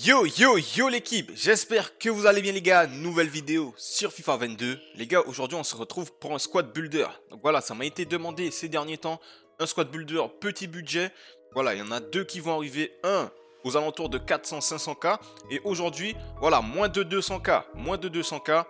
Yo yo yo l'équipe, j'espère que vous allez bien les gars, nouvelle vidéo sur FIFA 22. Les gars, aujourd'hui on se retrouve pour un squad builder. Donc voilà, ça m'a été demandé ces derniers temps, un squad builder petit budget. Voilà, il y en a deux qui vont arriver, un aux alentours de 400-500k et aujourd'hui, voilà, moins de 200k, moins de 200k.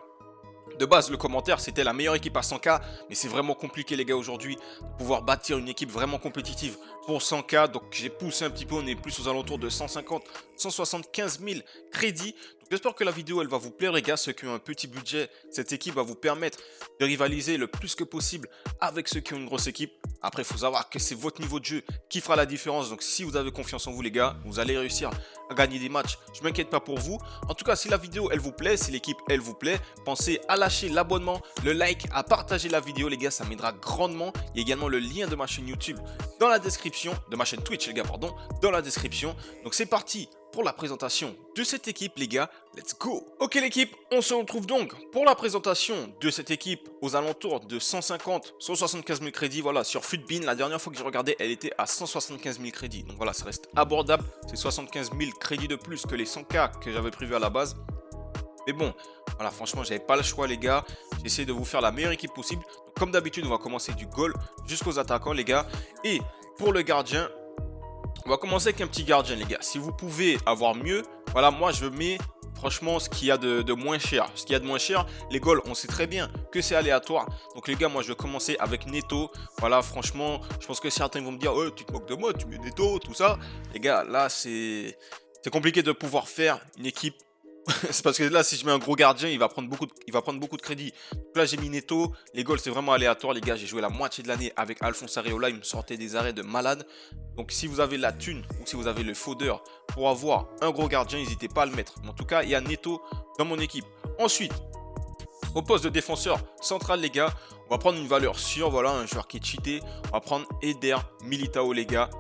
De base, le commentaire, c'était la meilleure équipe à 100k, mais c'est vraiment compliqué les gars aujourd'hui de pouvoir bâtir une équipe vraiment compétitive pour 100k. Donc j'ai poussé un petit peu, on est plus aux alentours de 150, 175 000 crédits. Donc j'espère que la vidéo elle va vous plaire les gars, ceux qui ont un petit budget, cette équipe va vous permettre de rivaliser le plus que possible avec ceux qui ont une grosse équipe. Après, il faut savoir que c'est votre niveau de jeu qui fera la différence. Donc si vous avez confiance en vous les gars, vous allez réussir à gagner des matchs. Je ne m'inquiète pas pour vous. En tout cas, si la vidéo elle vous plaît, si l'équipe elle vous plaît, pensez à lâcher l'abonnement, le like, à partager la vidéo les gars, ça m'aidera grandement. Il y a également le lien de ma chaîne YouTube dans la description, de ma chaîne Twitch les gars, pardon, dans la description. Donc c'est parti pour la présentation de cette équipe les gars, let's go. Ok l'équipe, on se retrouve donc pour la présentation de cette équipe aux alentours de 150, 175 000 crédits. Voilà, sur Futbin, la dernière fois que j'ai regardé, elle était à 175 000 crédits. Donc voilà, ça reste abordable, c'est 75 000 crédits de plus que les 100k que j'avais prévu à la base. Mais bon, voilà, franchement, j'avais pas le choix, les gars. J'ai essayé de vous faire la meilleure équipe possible. Donc, comme d'habitude, on va commencer du goal jusqu'aux attaquants, les gars. Et pour le gardien, on va commencer avec un petit gardien, les gars. Si vous pouvez avoir mieux, voilà, moi, je mets franchement ce qu'il y a de moins cher. Ce qu'il y a de moins cher, les goals, on sait très bien que c'est aléatoire. Donc, les gars, moi, je vais commencer avec Neto. Voilà, franchement, je pense que certains vont me dire, oh, tu te moques de moi, tu mets Neto, tout ça. Les gars, là, c'est compliqué de pouvoir faire une équipe. C'est parce que là, si je mets un gros gardien, il va prendre beaucoup de crédit. Donc là, j'ai mis Neto. Les goals, c'est vraiment aléatoire, les gars. J'ai joué la moitié de l'année avec Alphonse Areola. Il me sortait des arrêts de malade. Donc, si vous avez la thune ou si vous avez le faudeur pour avoir un gros gardien, n'hésitez pas à le mettre. Mais en tout cas, il y a Neto dans mon équipe. Ensuite, au poste de défenseur central, les gars, on va prendre une valeur sûre. Voilà, un joueur qui est cheaté. On va prendre Eder Militao, les gars.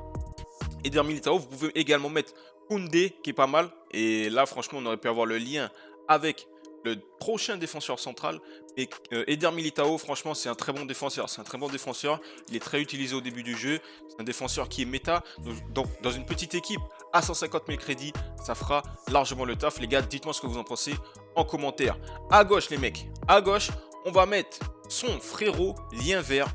Eder Militao, vous pouvez également mettre Koundé qui est pas mal. Et là, franchement, on aurait pu avoir le lien avec le prochain défenseur central. Et Eder Militao, franchement, c'est un très bon défenseur. C'est un très bon défenseur. Il est très utilisé au début du jeu. C'est un défenseur qui est méta. Donc, dans une petite équipe à 150 000 crédits, ça fera largement le taf. Les gars, dites-moi ce que vous en pensez en commentaire. À gauche, les mecs, à gauche, on va mettre son frérot, lien vert,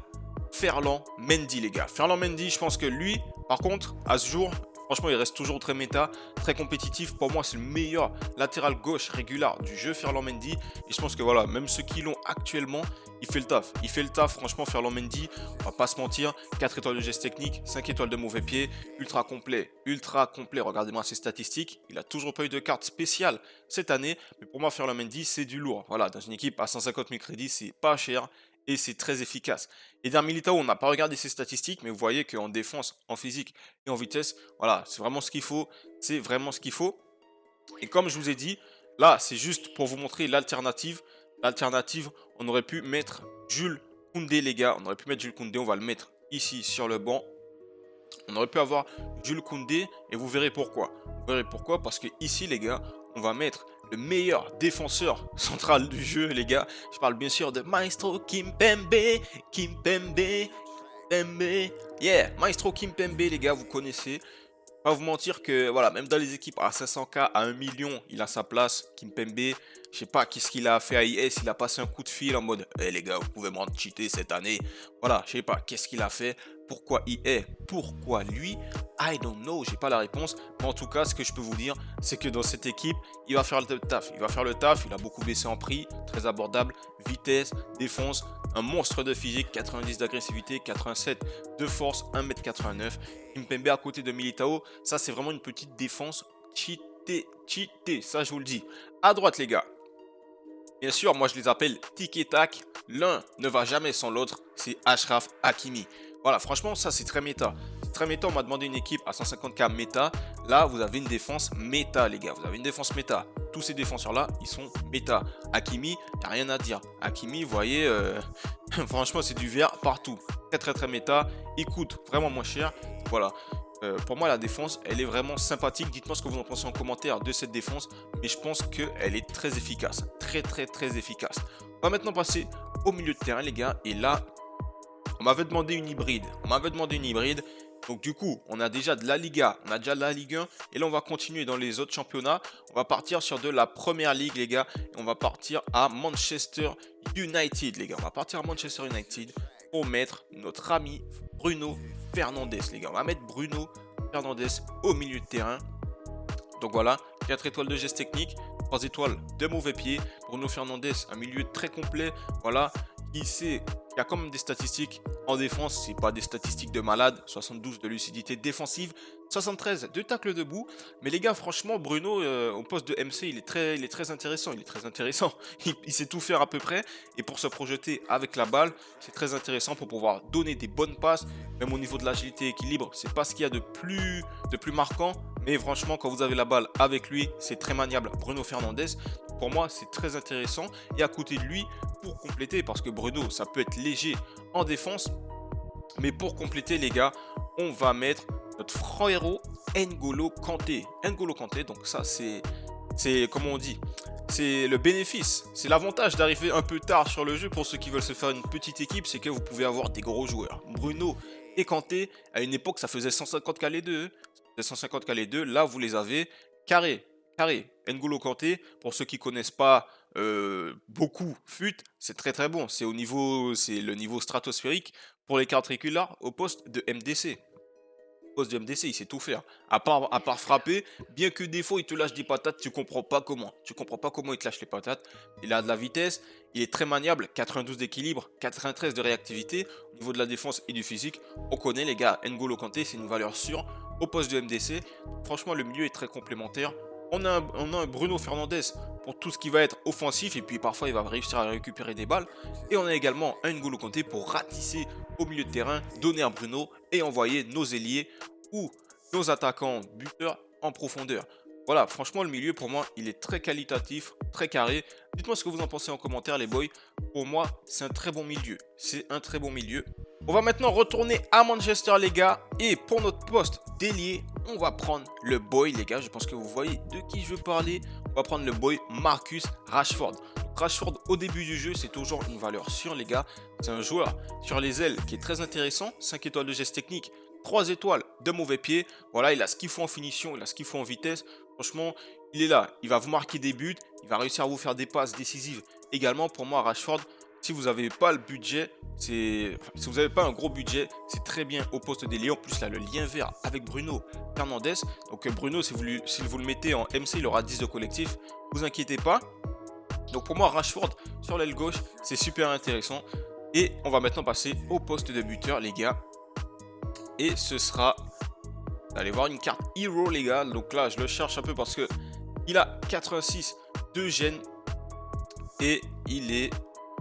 Ferland Mendy, les gars. Ferland Mendy, je pense que lui, par contre, à ce jour, franchement, il reste toujours très méta, très compétitif. Pour moi, c'est le meilleur latéral gauche régulier du jeu, Ferland Mendy. Et je pense que voilà, même ceux qui l'ont actuellement, il fait le taf. Il fait le taf, franchement, Ferland Mendy, on va pas se mentir. 4 étoiles de geste technique, 5 étoiles de mauvais pied, ultra complet, ultra complet. Regardez-moi ses statistiques. Il a toujours pas eu de carte spéciale cette année. Mais pour moi, Ferland Mendy, c'est du lourd. Voilà, dans une équipe à 150 000 crédits, c'est pas cher. Et c'est très efficace. Eder Militao, on n'a pas regardé ses statistiques, mais vous voyez qu'en défense, en physique et en vitesse, voilà, c'est vraiment ce qu'il faut. C'est vraiment ce qu'il faut. Et comme je vous ai dit, là, c'est juste pour vous montrer l'alternative. L'alternative, on aurait pu mettre Jules Koundé, les gars. On aurait pu mettre Jules Koundé, on va le mettre ici sur le banc. On aurait pu avoir Jules Koundé et vous verrez pourquoi. Vous verrez pourquoi, parce que ici, les gars, on va mettre le meilleur défenseur central du jeu, les gars. Je parle bien sûr de Maestro Kimpembe. Yeah, Maestro Kimpembe, les gars, vous connaissez. Pas vous mentir que, voilà, même dans les équipes à 500k, à 1 million, il a sa place. Kimpembe, je sais pas qu'est-ce qu'il a fait à IS. Il a passé un coup de fil en mode, eh les gars, vous pouvez me rendre cheaté cette année. Voilà, je sais pas qu'est-ce qu'il a fait. Pourquoi il est, pourquoi lui, I don't know, j'ai pas la réponse. Mais en tout cas, ce que je peux vous dire, c'est que dans cette équipe, il va faire le taf. Il va faire le taf, il a beaucoup baissé en prix, très abordable, vitesse, défense, un monstre de physique, 90 d'agressivité, 87 de force, 1m89. Kimpembe à côté de Militao, ça c'est vraiment une petite défense cheatée, ça je vous le dis. À droite les gars, bien sûr, moi je les appelle tic et tac. L'un ne va jamais sans l'autre, c'est Achraf Hakimi. Voilà, franchement, ça c'est très méta. C'est très méta, on m'a demandé une équipe à 150k méta. Là, vous avez une défense méta, les gars. Vous avez une défense méta. Tous ces défenseurs-là, ils sont méta. Hakimi, il n'y a rien à dire. Hakimi, vous voyez, franchement, c'est du vert partout. Très méta. Il coûte vraiment moins cher. Voilà. Pour moi, la défense, elle est vraiment sympathique. Dites-moi ce que vous en pensez en commentaire de cette défense. Mais je pense qu'elle est très efficace. Très efficace. On va maintenant passer au milieu de terrain, les gars. Et là, on m'avait demandé une hybride. Donc du coup, on a déjà de la Liga, on a déjà de la Ligue 1. Et là, on va continuer dans les autres championnats. On va partir sur de la Première Ligue, les gars. Et on va partir à Manchester United, les gars. On va partir à Manchester United pour mettre notre ami Bruno Fernandes, les gars. On va mettre Bruno Fernandes au milieu de terrain. Donc voilà, 4 étoiles de geste technique, 3 étoiles de mauvais pied. Bruno Fernandes, un milieu très complet. Voilà, il y a quand même des statistiques en défense. C'est pas des statistiques de malade. 72 de lucidité défensive, 73 de tacle debout. Mais les gars, franchement, Bruno, au poste de MC, il est très intéressant. Il est très intéressant. Il sait tout faire à peu près. Et pour se projeter avec la balle, c'est très intéressant pour pouvoir donner des bonnes passes. Même au niveau de l'agilité et équilibre, c'est pas ce qu'il y a de plus marquant. Mais franchement, quand vous avez la balle avec lui, c'est très maniable. Bruno Fernandes, pour moi, c'est très intéressant. Et à côté de lui, pour compléter, parce que Bruno, ça peut être léger en défense. Mais pour compléter, les gars, on va mettre notre frérot N'Golo Kanté. N'Golo Kanté, donc ça, c'est comment on dit, c'est le bénéfice, c'est l'avantage d'arriver un peu tard sur le jeu pour ceux qui veulent se faire une petite équipe, c'est que vous pouvez avoir des gros joueurs. Bruno et Kanté, à une époque, ça faisait 150K les deux. 150K les deux, là vous les avez carré. N'Golo Kanté, pour ceux qui connaissent pas beaucoup FUT, c'est très bon. C'est le niveau stratosphérique pour les cartes régulières au poste de MDC. Au poste de MDC, il sait tout faire. À part frapper, bien que des fois il te lâche des patates, tu comprends pas comment. Tu comprends pas comment il te lâche les patates. Il a de la vitesse, il est très maniable, 92 d'équilibre, 93 de réactivité. Au niveau de la défense et du physique, on connaît les gars, N'Golo Kanté, c'est une valeur sûre au poste de MDC. Franchement, le milieu est très complémentaire. On a un Bruno Fernandes pour tout ce qui va être offensif et puis parfois il va réussir à récupérer des balles. Et on a également un N'Golo Kanté pour ratisser au milieu de terrain, donner à Bruno et envoyer nos ailiers ou nos attaquants buteurs en profondeur. Voilà, franchement le milieu pour moi il est très qualitatif, très carré. Dites-moi ce que vous en pensez en commentaire les boys. Pour moi c'est un très bon milieu. C'est un très bon milieu. On va maintenant retourner à Manchester les gars. Et pour notre poste d'ailier, on va prendre le boy les gars. Je pense que vous voyez de qui je veux parler. On va prendre le boy Marcus Rashford. Donc, Rashford au début du jeu c'est toujours une valeur sûre les gars. C'est un joueur sur les ailes qui est très intéressant. 5 étoiles de geste technique, 3 étoiles de mauvais pied. Voilà, il a ce qu'il faut en finition, il a ce qu'il faut en vitesse. Franchement, il est là. Il va vous marquer des buts. Il va réussir à vous faire des passes décisives également. Pour moi, Rashford, si vous n'avez pas le budget, si vous n'avez pas un gros budget, c'est très bien au poste d'ailier. En plus, là, le lien vert avec Bruno Fernandes. Donc, Bruno, si vous le mettez en MC, il aura 10 de collectif. Ne vous inquiétez pas. Donc, pour moi, Rashford sur l'aile gauche, c'est super intéressant. Et on va maintenant passer au poste de buteur, les gars. Et ce sera... Vous allez voir une carte Hero, les gars. Donc là, je le cherche un peu parce que il a 86 de gêne. Et il est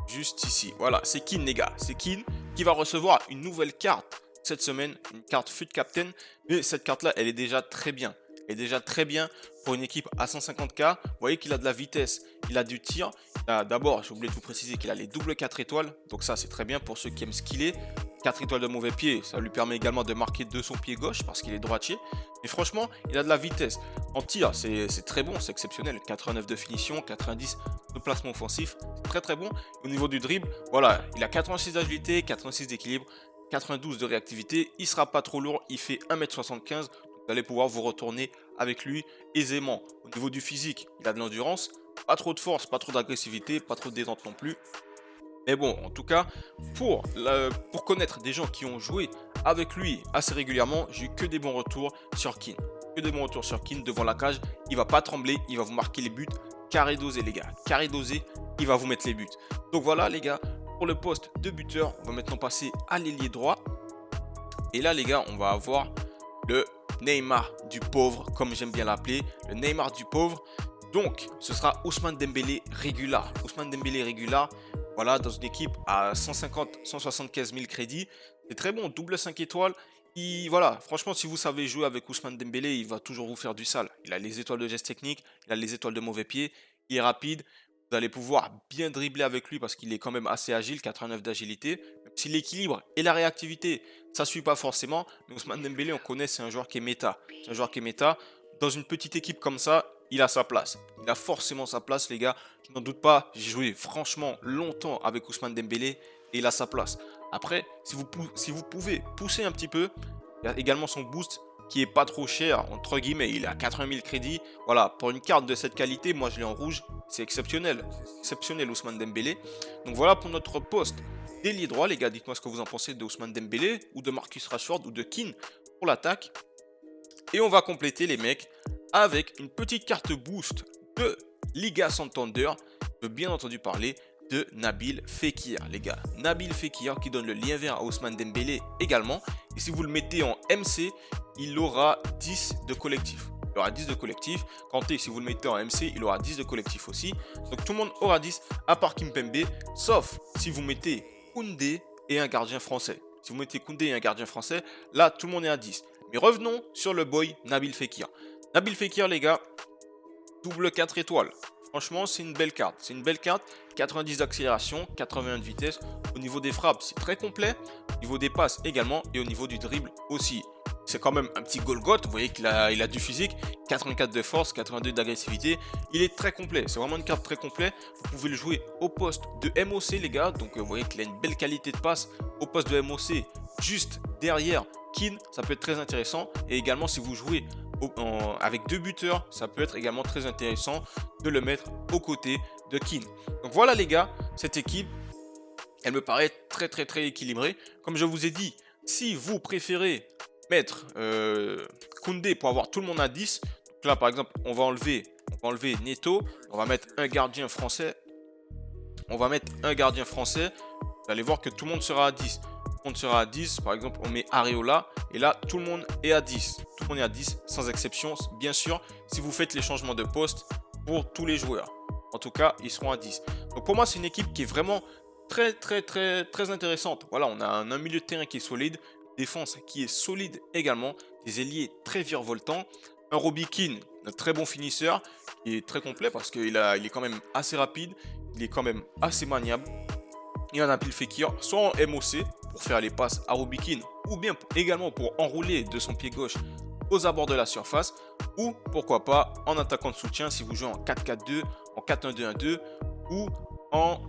juste ici. Voilà, c'est Keane, les gars. C'est Keane qui va recevoir une nouvelle carte cette semaine. Une carte FUT Captain. Mais cette carte-là, elle est déjà très bien. Elle est déjà très bien pour une équipe à 150K. Vous voyez qu'il a de la vitesse. Il a du tir. D'abord, j'ai oublié de vous préciser qu'il a les doubles 4 étoiles. Donc ça, c'est très bien pour ceux qui aiment skiller. 4 étoiles de mauvais pied, ça lui permet également de marquer de son pied gauche parce qu'il est droitier. Mais franchement, il a de la vitesse. En tir, c'est très bon, c'est exceptionnel. 89 de finition, 90 de placement offensif, c'est très bon. Au niveau du dribble, voilà, il a 86 d'agilité, 86 d'équilibre, 92 de réactivité. Il sera pas trop lourd, il fait 1m75. Vous allez pouvoir vous retourner avec lui aisément. Au niveau du physique, il a de l'endurance, pas trop de force, pas trop d'agressivité, pas trop de détente non plus. Mais bon, en tout cas, pour connaître des gens qui ont joué avec lui assez régulièrement, j'ai eu que des bons retours sur Keane. Que des bons retours sur Keane devant la cage. Il va pas trembler, il va vous marquer les buts. Carré dosé, les gars. Carré dosé, il va vous mettre les buts. Donc voilà, les gars, pour le poste de buteur, on va maintenant passer à l'ailier droit. Et là, les gars, on va avoir le Neymar du pauvre, comme j'aime bien l'appeler. Le Neymar du pauvre. Donc, ce sera Ousmane Dembélé régular. Ousmane Dembélé régular. Voilà, dans une équipe à 175 000 crédits. C'est très bon, double 5 étoiles. Voilà, franchement, si vous savez jouer avec Ousmane Dembélé, il va toujours vous faire du sale. Il a les étoiles de geste technique, il a les étoiles de mauvais pied, il est rapide. Vous allez pouvoir bien dribbler avec lui parce qu'il est quand même assez agile, 89 d'agilité. Même si l'équilibre et la réactivité, ça ne suit pas forcément. Mais Ousmane Dembélé, on connaît, c'est un joueur qui est méta. C'est un joueur qui est méta. Dans une petite équipe comme ça, il a sa place. Il a forcément sa place, les gars. Je n'en doute pas. J'ai joué franchement longtemps avec Ousmane Dembélé et il a sa place. Après, si vous pouvez pousser un petit peu, Il y a également son boost qui est pas trop cher, entre guillemets, il est à 80 000 crédits. Voilà, pour une carte de cette qualité, moi je l'ai en rouge, c'est exceptionnel. C'est exceptionnel Ousmane Dembélé. Donc voilà pour notre poste d'ailier droit, les gars. Dites-moi ce que vous en pensez de Ousmane Dembélé, ou de Marcus Rashford, ou de Keane pour l'attaque. Et on va compléter les mecs avec une petite carte boost de Liga Santander. Je veux bien entendu parler de Nabil Fekir, les gars. Nabil Fekir qui donne le lien vert à Ousmane Dembélé également. Et si vous le mettez en MC, il aura 10 de collectif. Il aura 10 de collectif. Kanté, si vous le mettez en MC, il aura 10 de collectif aussi. Donc tout le monde aura 10, à part Kimpembe, sauf si vous mettez Koundé et un gardien français. Si vous mettez Koundé et un gardien français, là, tout le monde est à 10. Mais revenons sur le boy Nabil Fekir. Nabil Fekir, les gars, double 4 étoiles. Franchement, c'est une belle carte. C'est une belle carte. 90 d'accélération, 81 de vitesse. Au niveau des frappes, c'est très complet. Au niveau des passes également. Et au niveau du dribble aussi. C'est quand même un petit Golgoth. Vous voyez qu'il a du physique. 84 de force, 82 d'agressivité. Il est très complet. C'est vraiment une carte très complète. Vous pouvez le jouer au poste de MOC, les gars. Donc, vous voyez qu'il a une belle qualité de passe au poste de MOC. Juste derrière Keane, ça peut être très intéressant. Et également, si vous jouez avec deux buteurs, ça peut être également très intéressant de le mettre aux côtés de Keane. Donc voilà les gars, cette équipe, elle me paraît très équilibrée. Comme je vous ai dit, si vous préférez mettre Koundé pour avoir tout le monde à 10, donc là par exemple on va enlever Neto, on va mettre un gardien français. Vous allez voir que tout le monde sera à 10. Tout le monde sera à 10. Par exemple, on met Areola. Et là, tout le monde est à 10. Tout le monde est à 10, sans exception. Bien sûr, si vous faites les changements de poste pour tous les joueurs. En tout cas, ils seront à 10. Donc pour moi, c'est une équipe qui est vraiment très intéressante. Voilà, on a un milieu de terrain qui est solide. Défense qui est solide également. Des ailiers très virevoltants. Un Robbie Keane, un très bon finisseur. Qui est très complet parce qu'il est quand même assez rapide. Il est quand même assez maniable. Il y en a Nabil Fekir, soit en MOC pour faire les passes à Robbie Keane, ou bien également pour enrouler de son pied gauche aux abords de la surface, ou pourquoi pas en attaquant de soutien si vous jouez en 4-4-2, en 4-1-2-1-2 ou en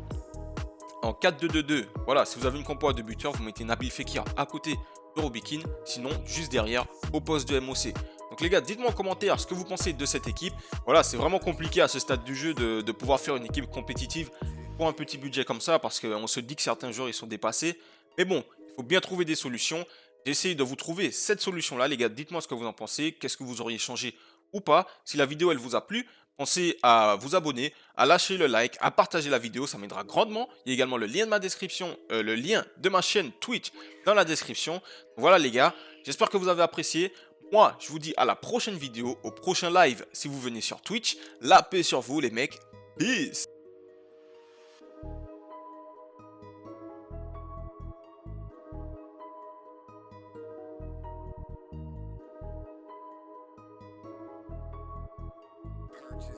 4-2-2-2. Voilà, si vous avez une compo à deux buteurs, vous mettez Nabil Fekir à côté de Robbie Keane, sinon juste derrière au poste de MOC. Donc les gars, dites-moi en commentaire ce que vous pensez de cette équipe. Voilà, c'est vraiment compliqué à ce stade du jeu de pouvoir faire une équipe compétitive pour un petit budget comme ça, parce qu'on se dit que certains joueurs ils sont dépassés. Mais bon, il faut bien trouver des solutions. J'essaie de vous trouver cette solution-là, les gars. Dites-moi ce que vous en pensez. Qu'est-ce que vous auriez changé ou pas. Si la vidéo elle vous a plu, pensez à vous abonner, à lâcher le like, à partager la vidéo, ça m'aidera grandement. Il y a également le lien de ma description, le lien de ma chaîne Twitch dans la description. Voilà les gars, j'espère que vous avez apprécié. Moi, je vous dis à la prochaine vidéo, au prochain live si vous venez sur Twitch. La paix sur vous les mecs. Peace.